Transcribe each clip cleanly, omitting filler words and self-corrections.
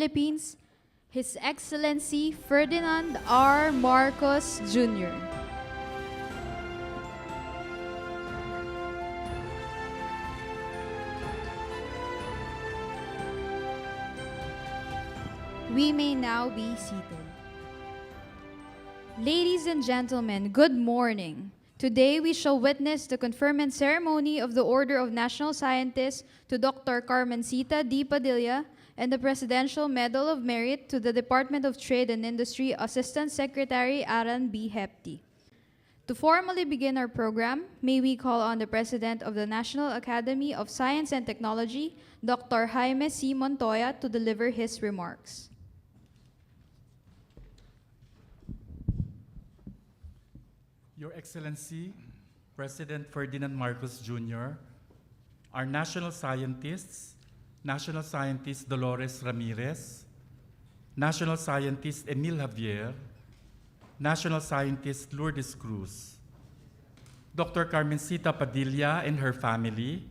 Philippines, His Excellency Ferdinand R. Marcos Jr. We may now be seated. Ladies and gentlemen, good morning. Today we shall witness the conferment ceremony of the Order of National Scientists to Dr. Carmencita D. Padilla and the Presidential Medal of Merit to the Department of Trade and Industry Assistant Secretary Allan B. Gepty. To formally begin our program, may we call on the President of the National Academy of Science and Technology, Dr. Jaime C. Montoya, to deliver his remarks. Your Excellency, President Ferdinand Marcos Jr., our national scientists, National Scientist Dolores Ramirez, National Scientist Emil Javier, National Scientist Lourdes Cruz, Dr. Carmencita Padilla and her family,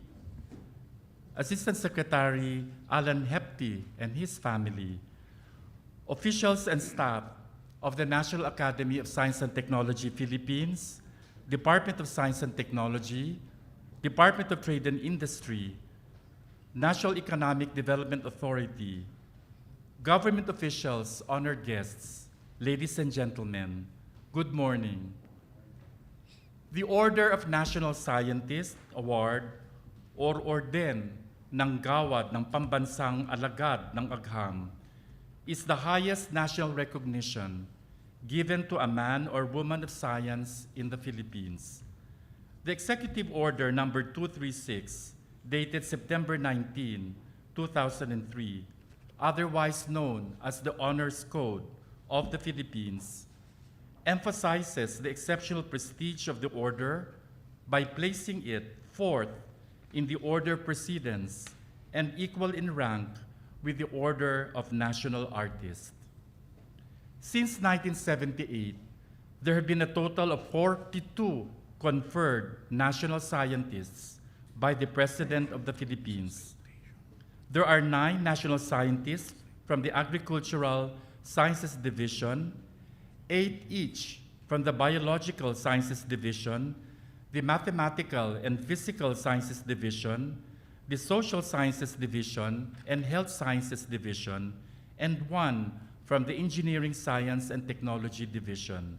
Assistant Secretary Allan Gepty and his family, officials and staff of the National Academy of Science and Technology Philippines, Department of Science and Technology, Department of Trade and Industry, National Economic Development Authority, government officials, honored guests, ladies and gentlemen, good morning. The Order of National Scientist Award or Orden ng Gawad ng Pambansang Alagad ng Agham is the highest national recognition given to a man or woman of science in the Philippines. The Executive Order number 236, dated September 19, 2003, otherwise known as the Honors Code of the Philippines, emphasizes the exceptional prestige of the order by placing it fourth in the order of precedence and equal in rank with the Order of National Artists. Since 1978, there have been a total of 42 conferred national scientists by the President of the Philippines. There are 9 national scientists from the Agricultural Sciences Division, 8 each from the Biological Sciences Division, the Mathematical and Physical Sciences Division, the Social Sciences Division, and Health Sciences Division, and 1 from the Engineering Science and Technology Division.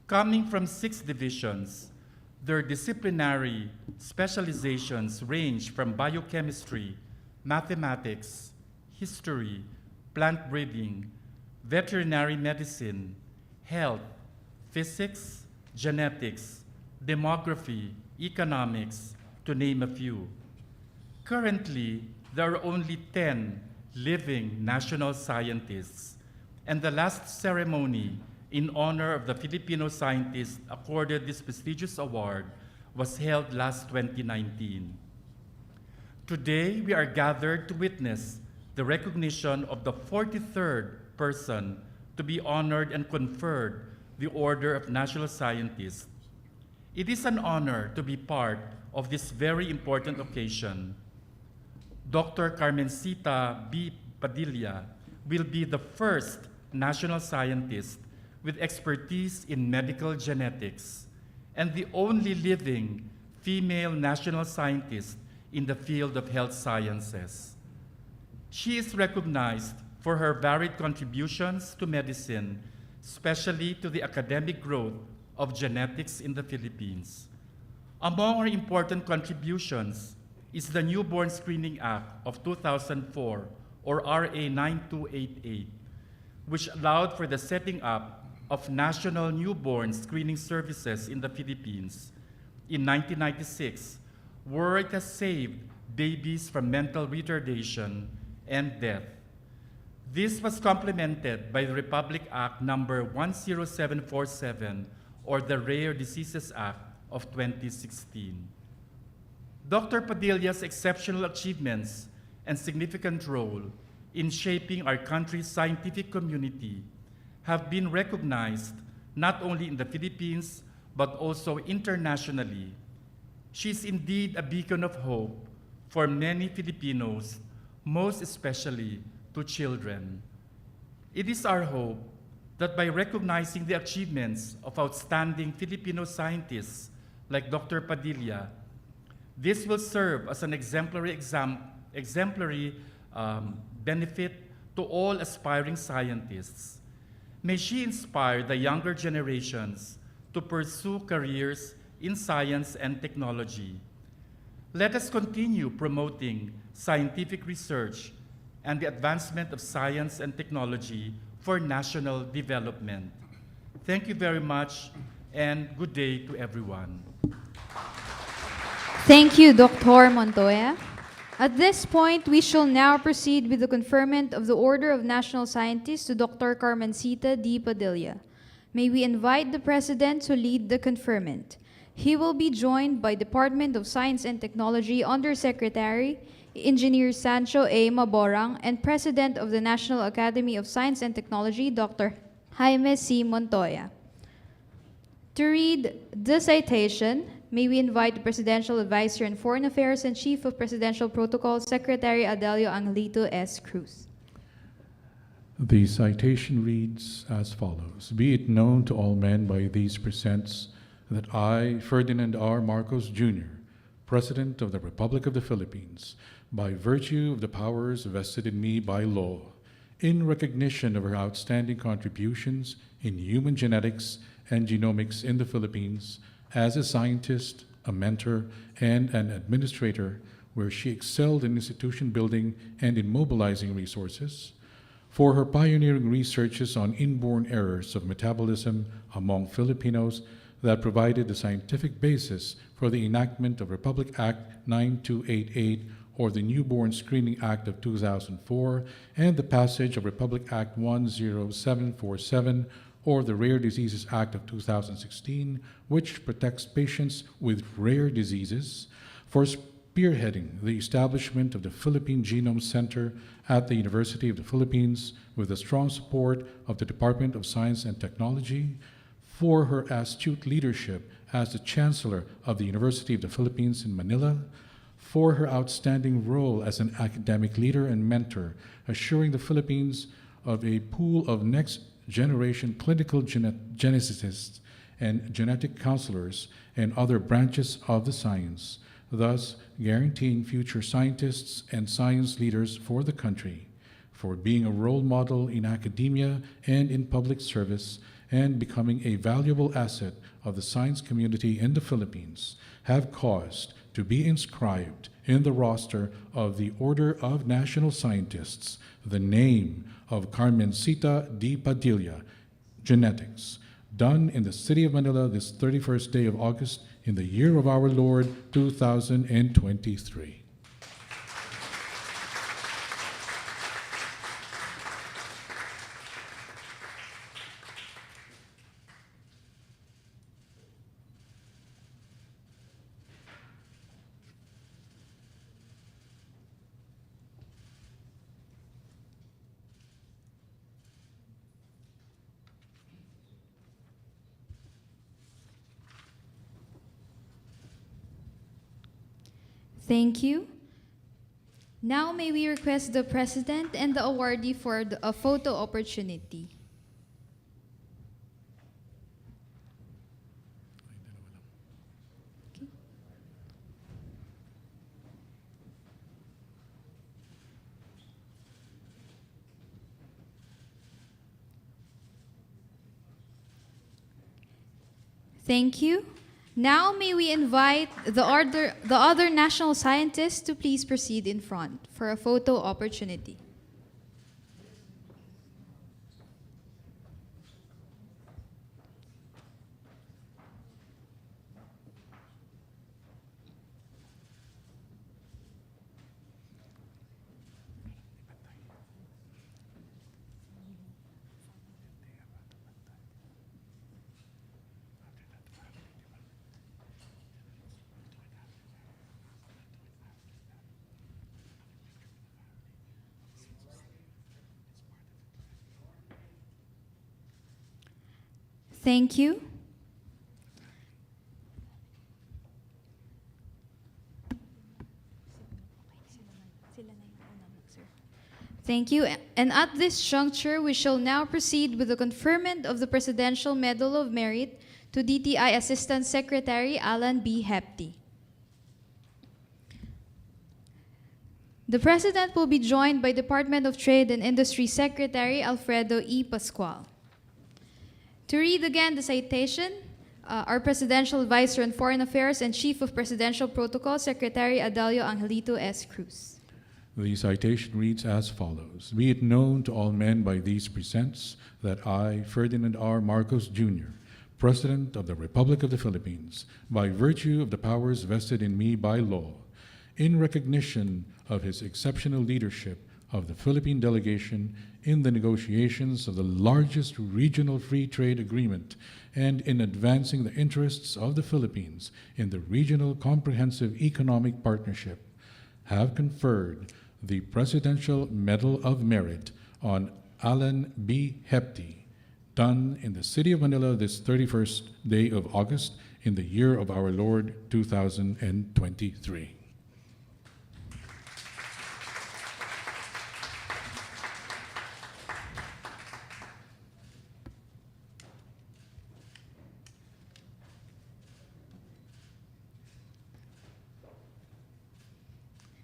Coming from 6 divisions, their disciplinary specializations range from biochemistry, mathematics, history, plant breeding, veterinary medicine, health, physics, genetics, demography, economics, to name a few. Currently, there are only 10 living national scientists, and the last ceremony in honor of the Filipino scientists accorded this prestigious award was held last 2019. Today, we are gathered to witness the recognition of the 43rd person to be honored and conferred the Order of National Scientists. It is an honor to be part of this very important occasion. Dr. Carmencita B. Padilla will be the first national scientist with expertise in medical genetics and the only living female national scientist in the field of health sciences. She is recognized for her varied contributions to medicine, especially to the academic growth of genetics in the Philippines. Among her important contributions is the Newborn Screening Act of 2004, or RA 9288, which allowed for the setting up of national newborn screening services in the Philippines in 1996, where it has saved babies from mental retardation and death. This was complemented by the Republic Act number 10747, or the Rare Diseases Act of 2016. Dr. Padilla's exceptional achievements and significant role in shaping our country's scientific community have been recognized not only in the Philippines, but also internationally. She is indeed a beacon of hope for many Filipinos, most especially to children. It is our hope that by recognizing the achievements of outstanding Filipino scientists like Dr. Padilla, this will serve as an exemplary benefit to all aspiring scientists. May she inspire the younger generations to pursue careers in science and technology. Let us continue promoting scientific research and the advancement of science and technology for national development. Thank you very much, and good day to everyone. Thank you, Dr. Montoya. At this point, we shall now proceed with the conferment of the Order of National Scientists to Dr. Carmencita D. Padilla. May we invite the President to lead the conferment. He will be joined by Department of Science and Technology Undersecretary, Engineer Sancho A. Maborang, and President of the National Academy of Science and Technology, Dr. Jaime C. Montoya. To read the citation, may we invite the Presidential Advisor on Foreign Affairs and Chief of Presidential Protocol, Secretary Adelio Angelito S. Cruz. The citation reads as follows. Be it known to all men by these presents that I, Ferdinand R. Marcos Jr., President of the Republic of the Philippines, by virtue of the powers vested in me by law, in recognition of her outstanding contributions in human genetics and genomics in the Philippines, as a scientist, a mentor, and an administrator, where she excelled in institution building and in mobilizing resources, for her pioneering researches on inborn errors of metabolism among Filipinos that provided the scientific basis for the enactment of Republic Act 9288, or the Newborn Screening Act of 2004, and the passage of Republic Act 10747, or the Rare Diseases Act of 2016, which protects patients with rare diseases, for spearheading the establishment of the Philippine Genome Center at the University of the Philippines with the strong support of the Department of Science and Technology, for her astute leadership as the Chancellor of the University of the Philippines in Manila, for her outstanding role as an academic leader and mentor, assuring the Philippines of a pool of next-generation clinical geneticists and genetic counselors and other branches of the science, thus guaranteeing future scientists and science leaders for the country, for being a role model in academia and in public service, and becoming a valuable asset of the science community in the Philippines, have caused to be inscribed in the roster of the Order of National Scientists the name of Carmencita D. Padilla, genetics, done in the city of Manila this 31st day of August in the year of our Lord, 2023. Thank you. Now may we request the President and the awardee for a photo opportunity. Okay. Thank you. Now may we invite the other national scientists to please proceed in front for a photo opportunity. Thank you. Thank you. And at this juncture, we shall now proceed with the conferment of the Presidential Medal of Merit to DTI Assistant Secretary Allan B. Gepty. The President will be joined by Department of Trade and Industry Secretary Alfredo E. Pascual. To read again the citation, our Presidential Advisor on Foreign Affairs and Chief of Presidential Protocol, Secretary Adalio Angelito S. Cruz. The citation reads as follows. Be it known to all men by these presents that I, Ferdinand R. Marcos Jr., President of the Republic of the Philippines, by virtue of the powers vested in me by law, in recognition of his exceptional leadership of the Philippine delegation in the negotiations of the largest regional free trade agreement and in advancing the interests of the Philippines in the regional comprehensive economic partnership, have conferred the Presidential Medal of Merit on Allan B. Gepty, done in the city of Manila this 31st day of August in the year of our Lord 2023.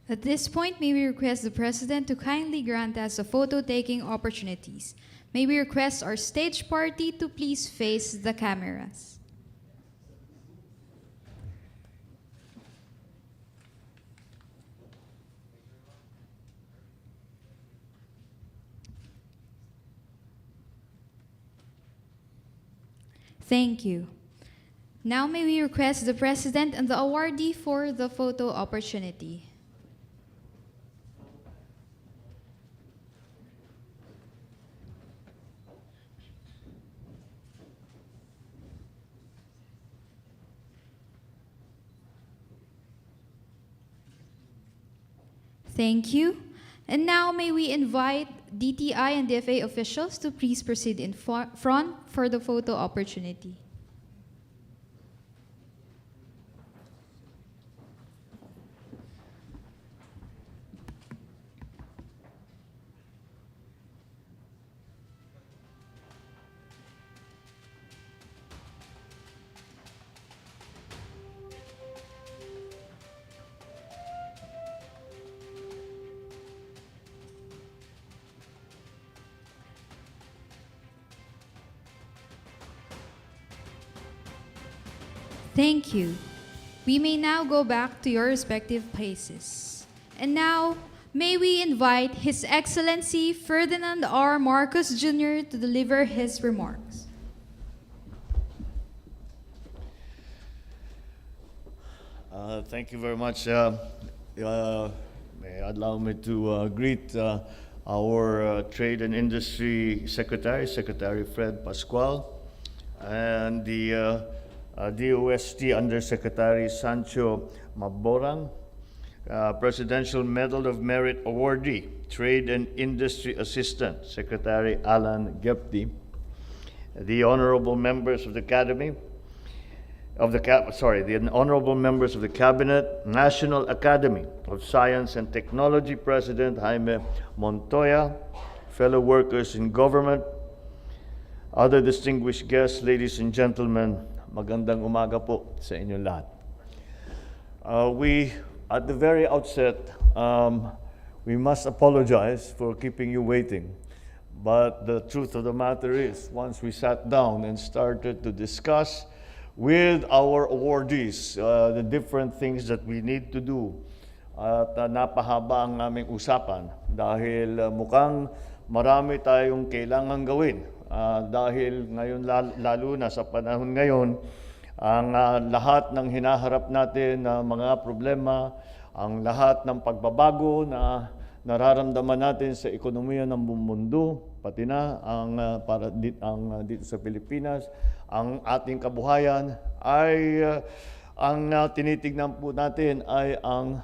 At this point, may we request the President to kindly grant us a photo-taking opportunities. May we request our stage party to please face the cameras. Thank you. Now may we request the President and the awardee for the photo opportunity. Thank you. And now may we invite DTI and DFA officials to please proceed in front for the photo opportunity. Thank you. We may now go back to your respective places. And now, may we invite His Excellency Ferdinand R. Marcos Jr. to deliver his remarks. Thank you very much. May allow me to greet our Trade and Industry Secretary, Secretary Fred Pascual, and the DOST Undersecretary Sancho Maborang, Presidential Medal of Merit awardee, Trade and Industry Assistant, Secretary Allan Gepty, the honorable members of the Academy, the honorable members of the Cabinet, National Academy of Science and Technology President Jaime Montoya, fellow workers in government, other distinguished guests, ladies and gentlemen, magandang umaga po sa inyong lahat. At the very outset, we must apologize for keeping you waiting. But the truth of the matter is, once we sat down and started to discuss with our awardees the different things that we need to do, at napahaba ang aming usapan dahil mukhang marami tayong kailangang gawin. Dahil ngayon, lalo na sa panahon ngayon, ang lahat ng hinaharap natin na mga problema, ang lahat ng pagbabago na nararamdaman natin sa ekonomiya ng buong mundo, pati na dito sa Pilipinas, ang ating kabuhayan ay ang tinitignan po natin ay ang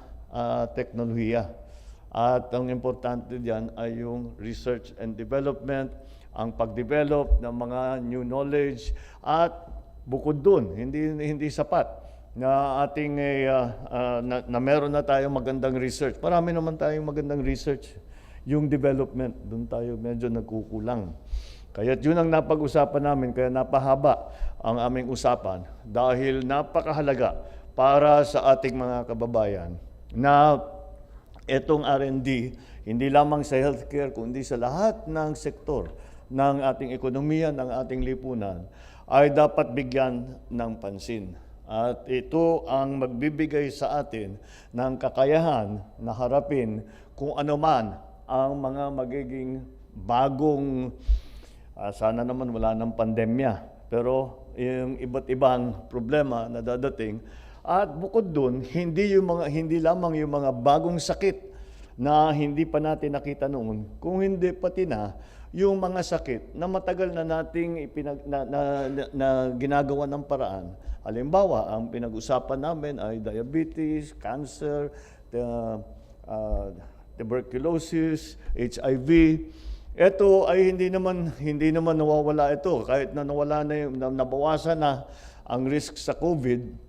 teknolohiya. At ang importante diyan ay yung research and development, ang pag-develop ng mga new knowledge, at bukod dun, hindi sapat na na meron na tayong magandang research. Marami naman tayong magandang research. Yung development, doon tayo medyo nagkukulang. Kaya yun ang napag-usapan namin, kaya napahaba ang aming usapan dahil napakahalaga para sa ating mga kababayan na itong R&D, hindi lamang sa healthcare, kundi sa lahat ng sektor ng ating ekonomiya, ng ating lipunan, ay dapat bigyan ng pansin. At ito ang magbibigay sa atin ng kakayahan na harapin kung ano man ang mga magiging bagong, sana naman wala ng pandemya, pero yung iba't ibang problema na dadating. At bukod dun, hindi lamang yung mga bagong sakit na hindi pa natin nakita noon, kung hindi pati na yung mga sakit na matagal na nating na ginagawa ng paraan. Halimbawa, ang pinag-usapan namin ay diabetes, cancer, tuberculosis, HIV. Ito ay hindi naman nawawala ito. Kahit na nabawasan na ang risk sa COVID,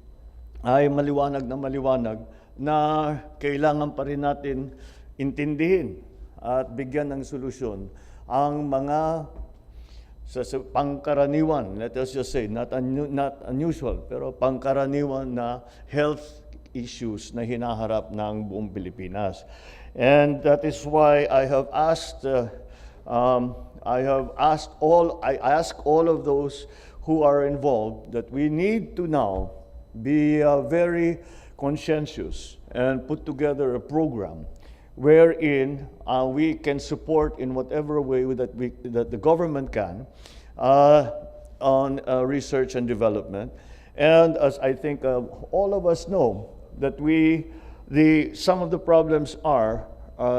ay maliwanag na kailangan pa rin natin intindihin at bigyan ng solusyon ang mga pangkaraniwan, let us just say, not unusual, pero pangkaraniwan na health issues na hinaharap ng buong Pilipinas. And that is why I asked all of those who are involved that we need to now be very conscientious and put together a program wherein we can support in whatever way that the government can on research and development. And as I think all of us know, that some of the problems are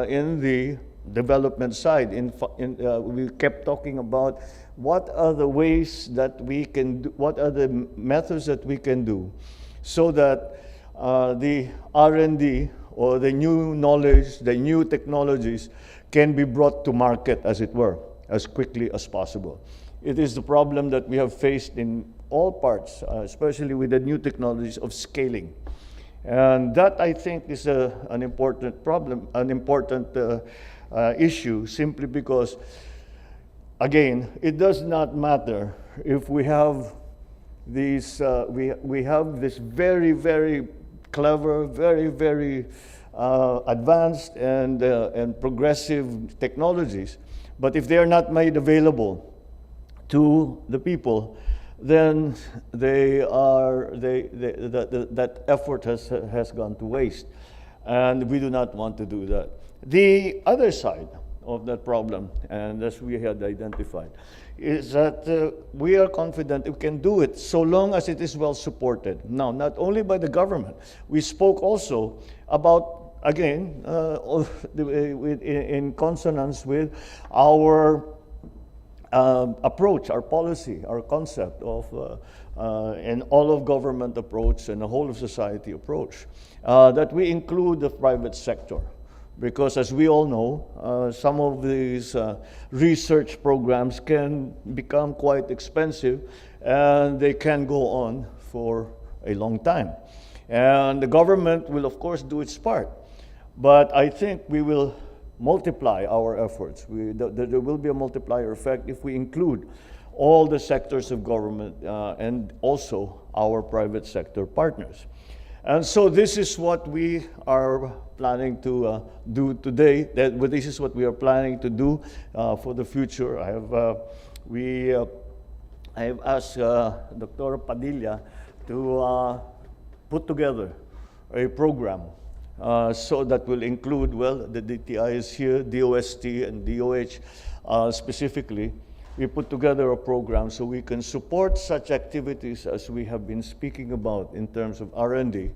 in the development side. We kept talking about what are the ways that we can do, what are the methods that we can do so that the R&D or the new knowledge, the new technologies can be brought to market, as it were, as quickly as possible. It is the problem that we have faced in all parts, especially with the new technologies of scaling. And that, I think, is an important problem, an important issue, simply because, again, it does not matter if we have these, we have this very, very clever, very, very advanced and progressive technologies, but if they are not made available to the people, then that effort has gone to waste, and we do not want to do that. The other side of that problem, and as we had identified, is that we are confident we can do it so long as it is well supported. Now, not only by the government, we spoke also about, again, in consonance with our approach, our policy, our concept of an all-of-government approach and a whole-of-society approach, that we include the private sector. Because as we all know, some of these research programs can become quite expensive, and they can go on for a long time. And the government will, of course, do its part. But I think we will multiply our efforts. There will be a multiplier effect if we include all the sectors of government and also our private sector partners. And so this is what we are planning to do today. This is what we are planning to do for the future. I have asked Dr. Padilla to put together a program so that will include, well, the DTI is here, DOST and DOH specifically. We put together a program so we can support such activities as we have been speaking about in terms of R&D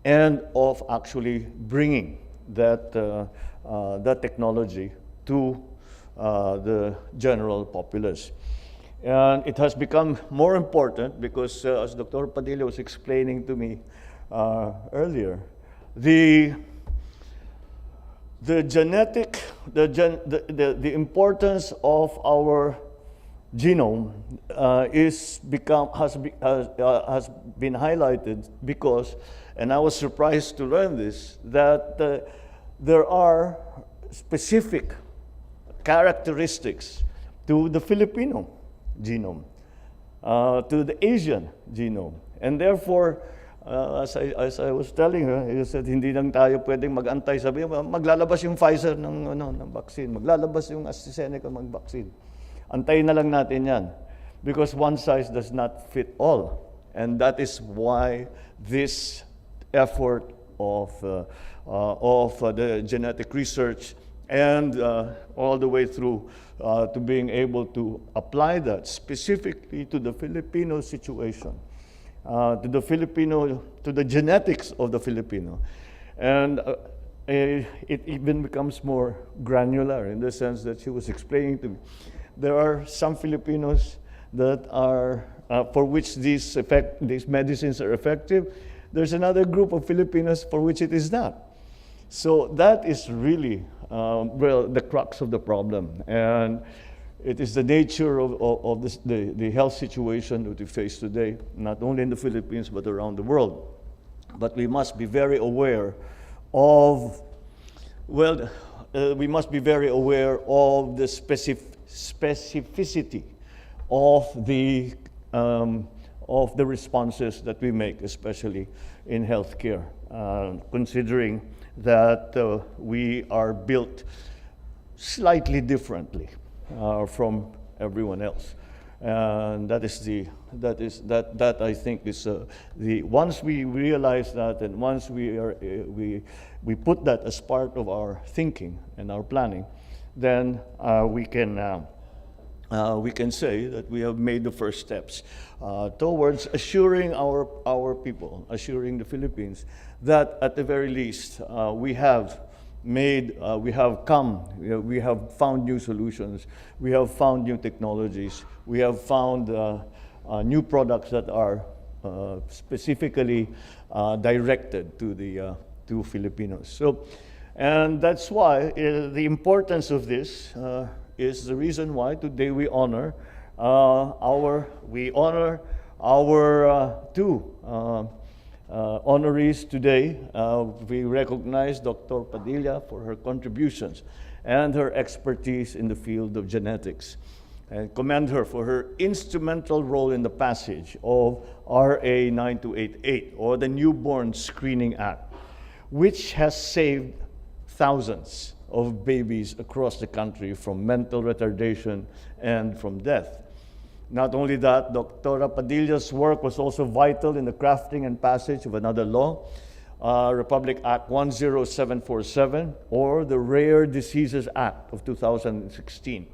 and of actually bringing that technology to the general populace. And it has become more important because, as Dr. Padilla was explaining to me earlier, the importance of our genome has been highlighted because, and I was surprised to learn this, that there are specific characteristics to the Filipino genome, to the Asian genome. And therefore, as I was telling her, he said, hindi lang tayo pwedeng mag-antay. Sabi, maglalabas yung Pfizer ng vaccine, maglalabas yung AstraZeneca ng vaccine. Antayin na lang natin yan. Because one size does not fit all. And that is why this effort of the genetic research and all the way through to being able to apply that specifically to the Filipino situation, to the genetics of the Filipino. And it even becomes more granular in the sense that she was explaining to me. There are some Filipinos that are, for which these medicines are effective. There's another group of Filipinos for which it is not. So that is really, the crux of the problem. And it is the nature of the health situation that we face today, not only in the Philippines, but around the world. But we must be very aware of, the specificity of the responses that we make, especially in healthcare, considering that we are built slightly differently from everyone else. And that I think is once we realize that, and once we put that as part of our thinking and our planning, then we can say that we have made the first steps towards assuring our people, assuring the Philippines, that at the very least we have found new solutions, we have found new technologies, we have found new products that are specifically directed to Filipinos. So, and that's why the importance of this is the reason why today we honor our two honorees today. We recognize Dr. Padilla for her contributions and her expertise in the field of genetics, and commend her for her instrumental role in the passage of RA 9288, or the Newborn Screening Act, which has saved thousands of babies across the country from mental retardation and from death. Not only that, Dr. Padilla's work was also vital in the crafting and passage of another law, Republic Act 10747, or the Rare Diseases Act of 2016.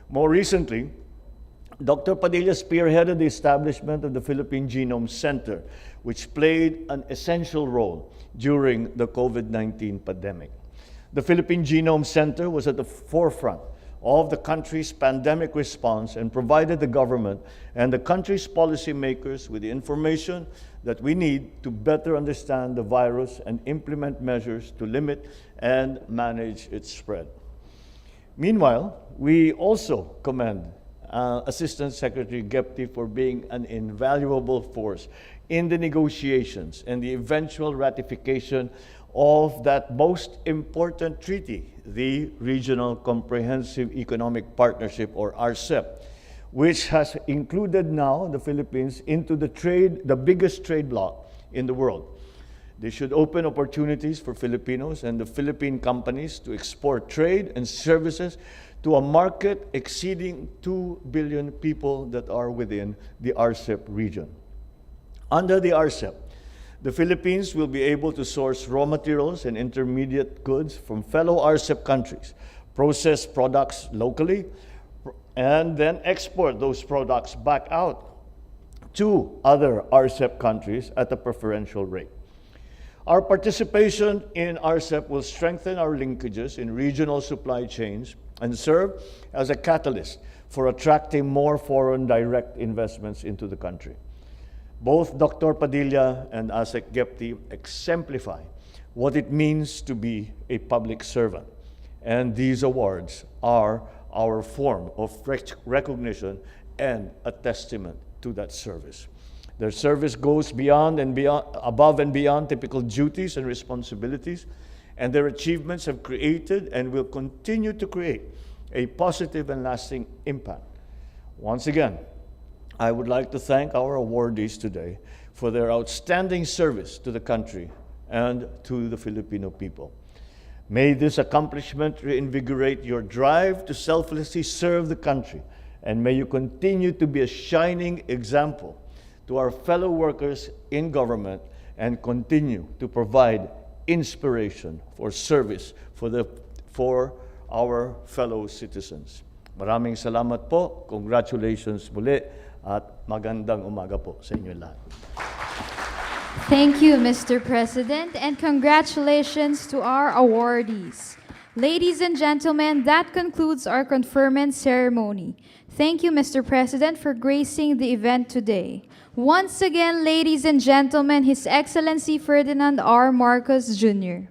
More recently, Dr. Padilla spearheaded the establishment of the Philippine Genome Center, which played an essential role during the COVID-19 pandemic. The Philippine Genome Center was at the forefront of the country's pandemic response and provided the government and the country's policymakers with the information that we need to better understand the virus and implement measures to limit and manage its spread. Meanwhile, we also commend Assistant Secretary Gepty for being an invaluable force in the negotiations and the eventual ratification of that most important treaty, the Regional Comprehensive Economic Partnership, or RCEP, which has included now the Philippines into the biggest trade bloc in the world. This should open opportunities for Filipinos and the Philippine companies to export trade and services to a market exceeding 2 billion people that are within the RCEP region. Under the RCEP, the Philippines will be able to source raw materials and intermediate goods from fellow RCEP countries, process products locally, and then export those products back out to other RCEP countries at a preferential rate. Our participation in RCEP will strengthen our linkages in regional supply chains and serve as a catalyst for attracting more foreign direct investments into the country. Both Dr. Padilla and ASEC Gepty exemplify what it means to be a public servant, and these awards are our form of recognition and a testament to that service. Their service goes above and beyond typical duties and responsibilities, and their achievements have created and will continue to create a positive and lasting impact. Once again, I would like to thank our awardees today for their outstanding service to the country and to the Filipino people. May this accomplishment reinvigorate your drive to selflessly serve the country, and may you continue to be a shining example to our fellow workers in government and continue to provide inspiration for service for our fellow citizens. Maraming salamat po. Congratulations muli at magandang umaga po sa inyo lahat. Thank you, Mr. President, and congratulations to our awardees. Ladies and gentlemen, that concludes our conferment ceremony. Thank you, Mr. President, for gracing the event today. Once again, ladies and gentlemen, His Excellency Ferdinand R. Marcos Jr.